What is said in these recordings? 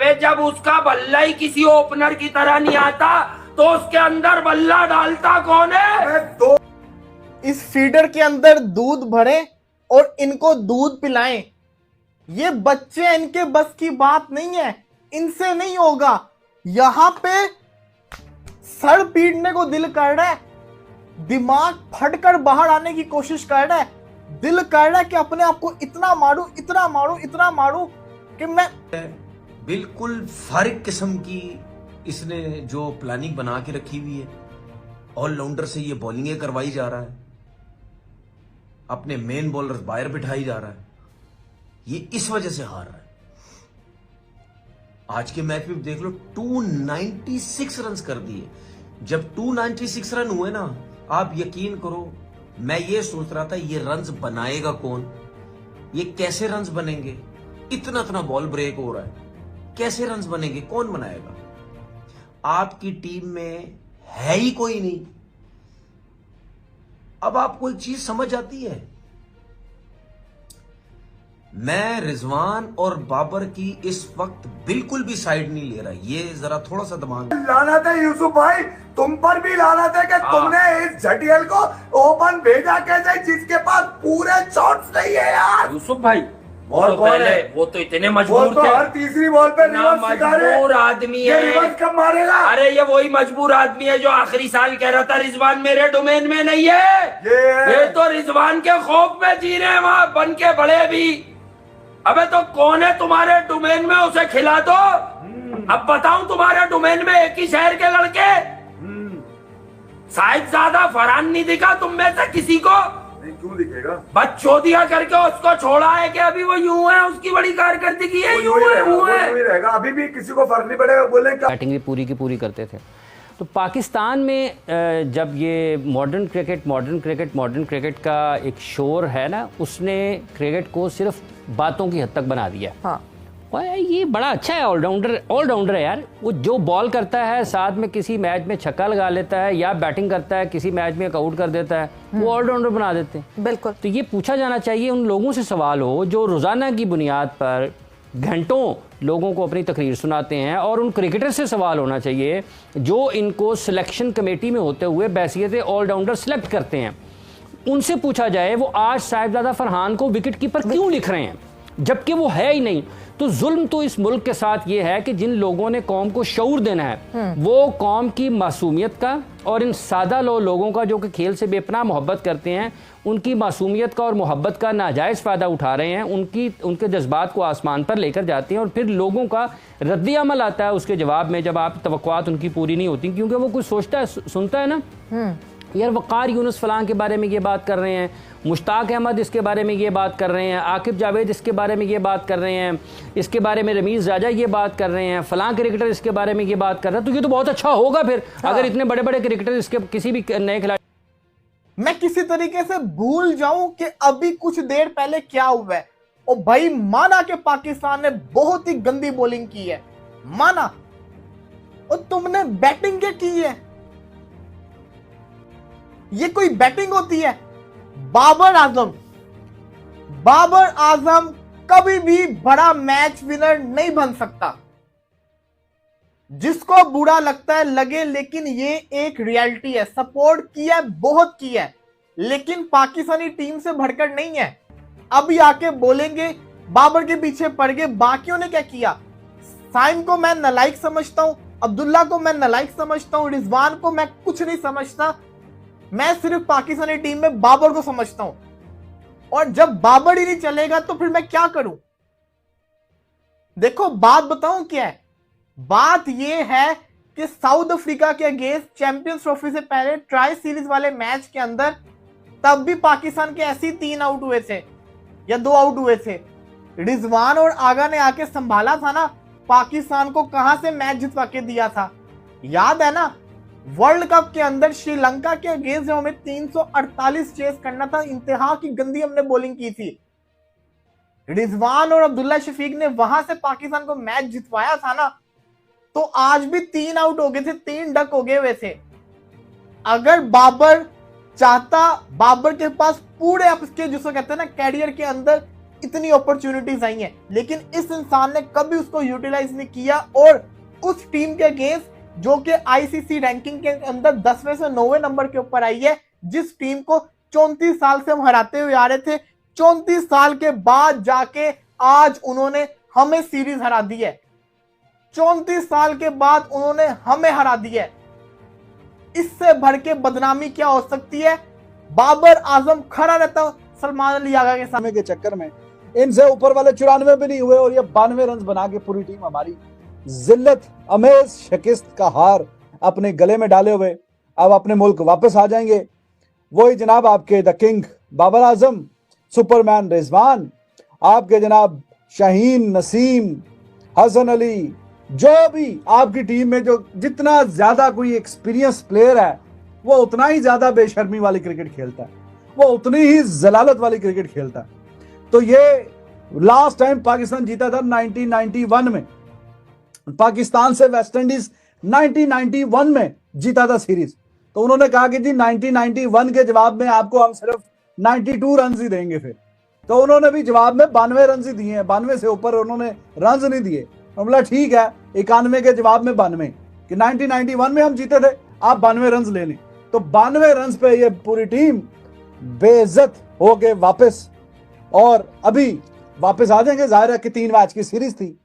पे जब उसका बल्ला ही किसी ओपनर की तरह नहीं आता तो उसके अंदर बल्ला डालता कौन है? इस फीडर के अंदर दूध भरें और इनको दूध पिलाएं। ये बच्चे, इनके बस की बात नहीं है, इनसे नहीं होगा। यहां पे सर पीटने को दिल कर रहा है, दिमाग फटकर बाहर आने की कोशिश कर रहा है, दिल कर रहा है कि अपने आप को इतना मारूं, इतना मारूं, इतना मारूं कि मैं बिल्कुल फारिग किस्म की इसने जो प्लानिंग बना के रखी हुई है। ऑलराउंडर से ये बॉलिंगें करवाई जा रहा है, अपने मेन बॉलर बाहर बिठाई जा रहा है, ये इस वजह से हार रहा है। आज के मैच में देख लो 296 रन कर दिए। जब 296 रन हुए ना, आप यकीन करो मैं ये सोच रहा था ये रन्स बनाएगा कौन, ये कैसे रन्स बनेंगे, इतना इतना बॉल ब्रेक हो रहा है, कैसे रन्स बनेंगे, कौन बनाएगा? आपकी टीम में है ही कोई नहीं। अब आपको एक चीज समझ आती है, मैं रिजवान और बाबर की इस वक्त बिल्कुल भी साइड नहीं ले रहा। ये जरा थोड़ा सा दिमाग लानत है यूसुफ भाई, तुम पर भी लानत है कि तुमने इस जटियल को ओपन भेजा कैसे, जिसके पास पूरे शॉट्स नहीं है यार। यूसुफ भाई और तो कौन है? वो तो इतने मजबूर वो तो थे। हर तीसरी बॉल पे इतना रिवर्स सिखा रहे। मजबूर आदमी ये है। रिवर्स कब मारेगा? अरे ये वही मजबूर आदमी है जो आखिरी साल कह रहा था रिजवान मेरे डोमेन में नहीं है। ये तो रिजवान के खौफ में जी रहे हैं वहां बन के बड़े भी। अबे तो कौन है तुम्हारे डोमेन में, उसे खिला दो। अब बताऊं तुम्हारे डोमेन में एक ही शहर के लड़के, साहिबजादा फरहान नहीं दिखा तुम में से किसी को? नहीं, क्यों दिखेगा? बच्चोदिया करके उसको छोड़ा है कि अभी वो यूं है, उसकी बड़ी कारकर्दगी है, यूं है, यूं है। यूं ही रहेगा, अभी भी किसी को फर्क नहीं पड़ेगा। बोले क्या बैटिंग भी पूरी की पूरी करते थे। तो पाकिस्तान में जब ये मॉडर्न क्रिकेट का एक शोर है ना, उसने क्रिकेट को सिर्फ बातों की हद तक बना दिया। हाँ, ये बड़ा अच्छा है, ऑलराउंडर है यार। वो जो बॉल करता है, साथ में किसी मैच में छक्का लगा लेता है या बैटिंग करता है, किसी मैच में आउट कर देता है, वो ऑलराउंडर बना देते हैं। बिल्कुल। तो ये पूछा जाना चाहिए, उन लोगों से सवाल हो जो रोज़ाना की बुनियाद पर घंटों लोगों को अपनी तकरीर सुनाते हैं, और उन क्रिकेटर से सवाल होना चाहिए जो इनको सिलेक्शन कमेटी में होते हुए बैसियत ऑलराउंडर सेलेक्ट करते हैं। उनसे पूछा जाए वो आज साहिबजादा फरहान को विकेट कीपर क्यों लिख रहे हैं, जबकि वो है ही नहीं। तो जुल्म तो इस मुल्क के साथ ये है कि जिन लोगों ने कौम को शऊर देना है, वो कौम की मासूमियत का और इन सादा लोगों का जो कि खेल से बेपनाह मोहब्बत करते हैं, उनकी मासूमियत का और मोहब्बत का नाजायज़ फ़ायदा उठा रहे हैं। उनके जज्बात को आसमान पर लेकर जाते हैं, और फिर लोगों का रद्दी अमल आता है उसके जवाब में, जब आप तवक्कुआत उनकी पूरी नहीं होती, क्योंकि वो कुछ सोचता है, सुनता है ना। यार वक़ार यूनुस फलां के बारे में ये बात कर रहे हैं, मुश्ताक अहमद इसके बारे में ये बात कर रहे हैं, आकिब जावेद इसके बारे में ये बात कर रहे हैं, इसके बारे में रमीज़ राजा ये बात कर रहे हैं, फलां क्रिकेटर इसके बारे में ये बात कर रहे हैं। तो ये तो बहुत अच्छा होगा फिर, अगर इतने बड़े बड़े क्रिकेटर इसके किसी भी नए खिलाड़ी। मैं किसी तरीके से भूल जाऊं कि अभी कुछ देर पहले क्या हुआ है। और भाई माना कि पाकिस्तान ने बहुत ही गंदी बॉलिंग की है, माना, और तुमने बैटिंग क्या की है? ये कोई बैटिंग होती है? बाबर आजम कभी भी बड़ा मैच विनर नहीं बन सकता। जिसको बुरा लगता है लगे, लेकिन ये एक रियलिटी है। सपोर्ट किया है, बहुत किया है, लेकिन पाकिस्तानी टीम से बढ़कर नहीं है। अभी आके बोलेंगे बाबर के पीछे पड़ गए, बाकियों ने क्या किया? साइम को मैं नालायक समझता हूं, अब्दुल्ला को मैं नालायक समझता हूं, रिजवान को मैं कुछ नहीं समझता। मैं सिर्फ पाकिस्तानी टीम में बाबर को समझता हूं, और जब बाबर ही नहीं चलेगा तो फिर मैं क्या करूं? देखो बात बताऊं क्या है, बात यह है कि साउथ अफ्रीका के अगेंस्ट चैंपियंस ट्रॉफी से पहले ट्राई सीरीज वाले मैच के अंदर तब भी पाकिस्तान के ऐसे ही 3 आउट हुए थे या 2 आउट हुए थे। रिजवान और आगा ने आके संभाला था ना, पाकिस्तान को कहां से मैच जितवा के दिया था, याद है ना? वर्ल्ड कप के अंदर श्रीलंका के अगेंस्ट जब हमें 348 चेस करना था, इंतहा की गंदी हमने बॉलिंग की थी। रिजवान और अब्दुल्ला शफीक ने वहां से पाकिस्तान को मैच जितवाया था ना, तो आज भी 3 आउट हो गए थे, 3 डक हो गए हुए थे। अगर बाबर चाहता, बाबर के पास पूरे आपके जिसको कहते हैं ना कैरियर के अंदर इतनी अपॉर्चुनिटीज आई हैं, लेकिन इस इंसान ने कभी उसको यूटिलाइज नहीं किया। और उस टीम के अगेंस्ट जो कि आईसीसी रैंकिंग के अंदर 10वें से 9वें नंबर के ऊपर आई है, जिस टीम को 34 साल से हम हराते हुए आ रहे थे, 34 साल के बाद जाके आज उन्होंने हमें सीरीज हरा दी है। 34 साल के बाद उन्होंने हमें हरा दी है। इससे भर के बदनामी क्या हो सकती है? बाबर आजम खड़ा रहता सलमान अली आगा के सामने के चक्कर में इनसे ऊपर वाले 94 भी नहीं हुए और ये 92 रन बना के पूरी टीम हमारी जिल्लत अमेज शिकस्त का हार अपने गले में डाले हुए अब अपने मुल्क वापस आ जाएंगे। वही जनाब आपके the king Babar Azam, superman Rizwan, आपके जनाब शाहीन, नसीम, हसन अली, जो भी आपकी टीम में जो जितना ज्यादा कोई एक्सपीरियंस प्लेयर है वो उतना ही ज्यादा बेशर्मी वाली क्रिकेट खेलता है, वो उतनी ही जलालत वाली क्रिकेट खेलता है। तो ये लास्ट टाइम पाकिस्तान जीता था 1991 में, पाकिस्तान से वेस्ट इंडीज 1991 में जीता था सीरीज। तो उन्होंने कहा कि जी 1991 के जवाब में आपको हम सिर्फ 92 रन ही देंगे। फिर तो उन्होंने भी जवाब में 92 रन ही दिए हैं, 92 से ऊपर उन्होंने रन नहीं दिए। बोला ठीक है, 91 के जवाब में 92 कि 1991 में हम जीते थे, आप 92 रन ले लें। तो 92 रन पे ये पूरी टीम बेइज्जत हो गए वापस, और अभी वापस आ जाएंगे। जाहिर है कि 3 मैच की सीरीज थी।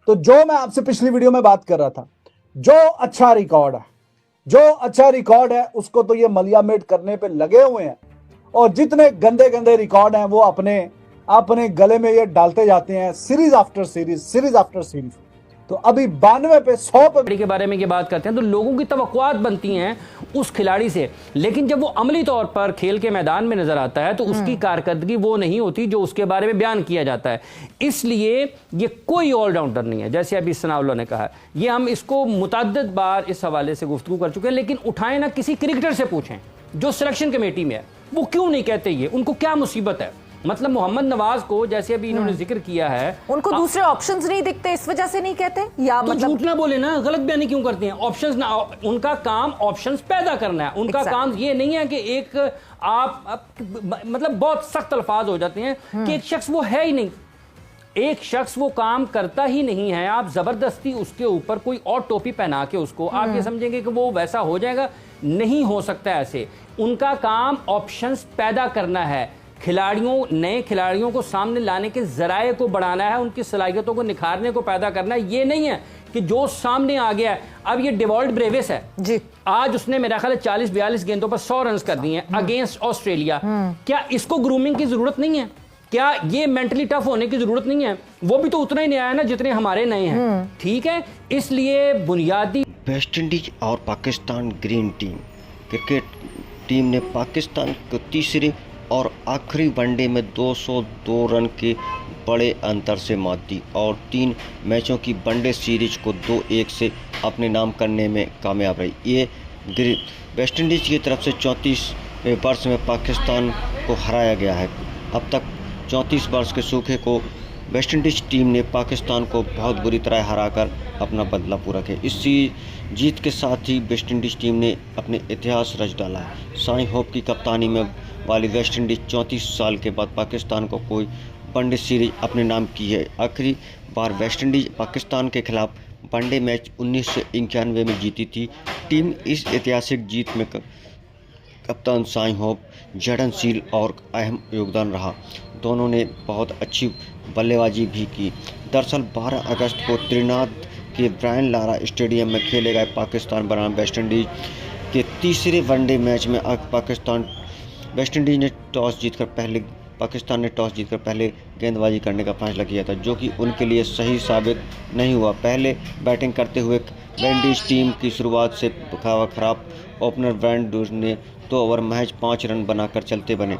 तो जो मैं आपसे पिछली वीडियो में बात कर रहा था, जो अच्छा रिकॉर्ड है उसको तो ये मलियामेट करने पे लगे हुए हैं, और जितने गंदे गंदे रिकॉर्ड हैं वो अपने गले में ये डालते जाते हैं सीरीज आफ्टर सीरीज। तो अभी 92 पे 100 पे के बारे में ये बात करते हैं तो लोगों की तवक्कुआत बनती हैं उस खिलाड़ी से, लेकिन जब वो अमली तौर पर खेल के मैदान में नजर आता है तो उसकी कारकर्दगी वो नहीं होती जो उसके बारे में बयान किया जाता है। इसलिए ये कोई ऑलराउंडर नहीं है, जैसे अभी सनाउल्लाह ने कहा। ये हम इसको मुतअद्दिद बार इस हवाले से गुफ्तगू कर चुके हैं, लेकिन उठाएं ना किसी क्रिकेटर से पूछें जो सिलेक्शन कमेटी में है, वो क्यों नहीं कहते ये, उनको क्या मुसीबत है। मतलब मोहम्मद नवाज को जैसे अभी इन्होंने जिक्र किया है, उनको दूसरे ऑप्शंस नहीं दिखते इस वजह से नहीं कहते, या तो मतलब झूठ ना बोले ना, गलत बयानी क्यों करते हैं। ऑप्शंस ना, उनका काम ऑप्शंस पैदा करना है, उनका काम ये नहीं है कि एक आप मतलब बहुत सख्त अल्फाज हो जाते हैं कि एक शख्स वो है ही नहीं, एक शख्स वो काम करता ही नहीं है, आप जबरदस्ती उसके ऊपर कोई और टोपी पहना के उसको आप ये समझेंगे कि वो वैसा हो जाएगा, नहीं हो सकता ऐसे। उनका काम ऑप्शंस पैदा करना है, नए खिलाड़ियों को सामने लाने के जराये को बढ़ाना है, उनकी सलाहियतों को निखारने को पैदा करना है। ये नहीं है कि जो सामने आ गया है। अब ये डिवॉल्ट ब्रेविस है जी, आज उसने मेरा ख्याल 40-42 गेंदों पर 100 रन कर दिए हैं अगेंस्ट ऑस्ट्रेलिया। क्या इसको ग्रूमिंग की जरूरत नहीं है? क्या ये मेंटली टफ होने की जरूरत नहीं है? वो भी तो उतना ही नया है ना जितने हमारे नए हैं, ठीक है। इसलिए बुनियादी वेस्ट इंडीज और Pakistan green team cricket team ने पाकिस्तान को तीसरे और आखिरी वनडे में 202 रन के बड़े अंतर से मात दी और 3 मैचों की वनडे सीरीज को 2-1 से अपने नाम करने में कामयाब रही। ये वेस्ट इंडीज़ की तरफ से 34वें वर्ष में पाकिस्तान को हराया गया है। अब तक 34 वर्ष के सूखे को वेस्ट इंडीज़ टीम ने पाकिस्तान को बहुत बुरी तरह हराकर अपना बदला पूरा किया। इसी जीत के साथ ही वेस्ट इंडीज़ टीम ने अपने इतिहास रच डाला है। शाहीन होप की कप्तानी में वाली वेस्ट इंडीज 34 साल के बाद पाकिस्तान को कोई वनडे सीरीज अपने नाम की है। आखिरी बार वेस्ट इंडीज पाकिस्तान के खिलाफ वनडे मैच 1991 में जीती थी। टीम इस ऐतिहासिक जीत में कप्तान शाहीन होप, जर्डन सील और अहम योगदान रहा। दोनों ने बहुत अच्छी बल्लेबाजी भी की। दरअसल 12 अगस्त को त्रिनाद के ब्रायन लारा स्टेडियम में खेले गए पाकिस्तान बनाम वेस्ट इंडीज के तीसरे वनडे मैच में वेस्ट इंडीज ने पाकिस्तान ने टॉस जीतकर पहले गेंदबाजी करने का फैसला किया था, जो कि उनके लिए सही साबित नहीं हुआ। पहले बैटिंग करते हुए विंडीज टीम की शुरुआत से खराब ओपनर ब्रायन लुइस ने 2 ओवर महज 5 रन बनाकर चलते बने।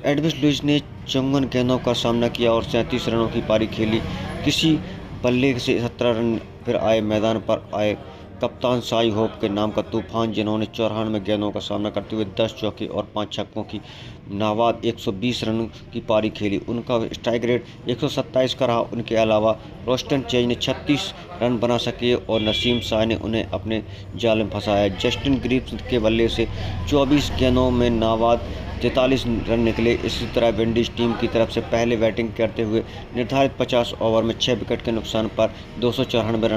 एडविस लुइस ने 54 गेंदों का सामना किया और 37 रनों की पारी खेली। किसी बल्ले से 17 रन फिर आए। मैदान पर आए कप्तान शाई होप के नाम का तूफान, जिन्होंने 94 गेंदों का सामना करते हुए 10 चौके और 5 छक्कों की नाबाद 120 रन की पारी खेली। उनका स्ट्राइक रेट 127 का रहा। उनके अलावा रोस्टन चेज ने 36 रन बना सके और नसीम शाह ने उन्हें अपने जाल में फंसाया। जस्टिन ग्रीव्स के बल्ले से 24 गेंदों में नाबाद 43 रन निकले। इसी तरह विंडीज टीम की तरफ से पहले बैटिंग करते हुए निर्धारित 50 ओवर में 6 विकेट के नुकसान पर 294 रन